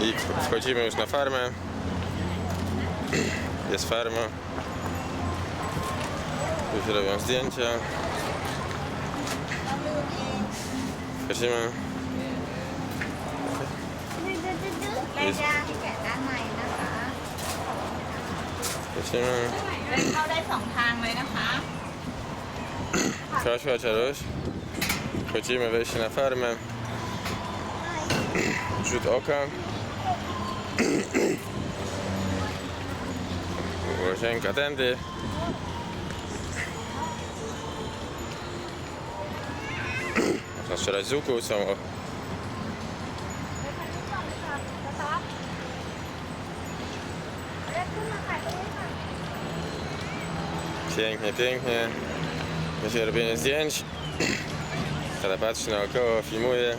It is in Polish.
I wchodzimy już na farmę. Jest farma. Tu się robią zdjęcia. Wchodzimy. แม่ย่างที่แกะด้านในนะคะ Wchodzimy. เข้าได้2 ทางเลยนะคะ Chodź, chodź, Aruś. Wchodzimy, wejście na farmę. Rzut oka. Łazienka tędy. Można strzelać z łuku, są pięknie, pięknie. Będzie robienie zdjęć. Tata patrzy naokoło, filmuje.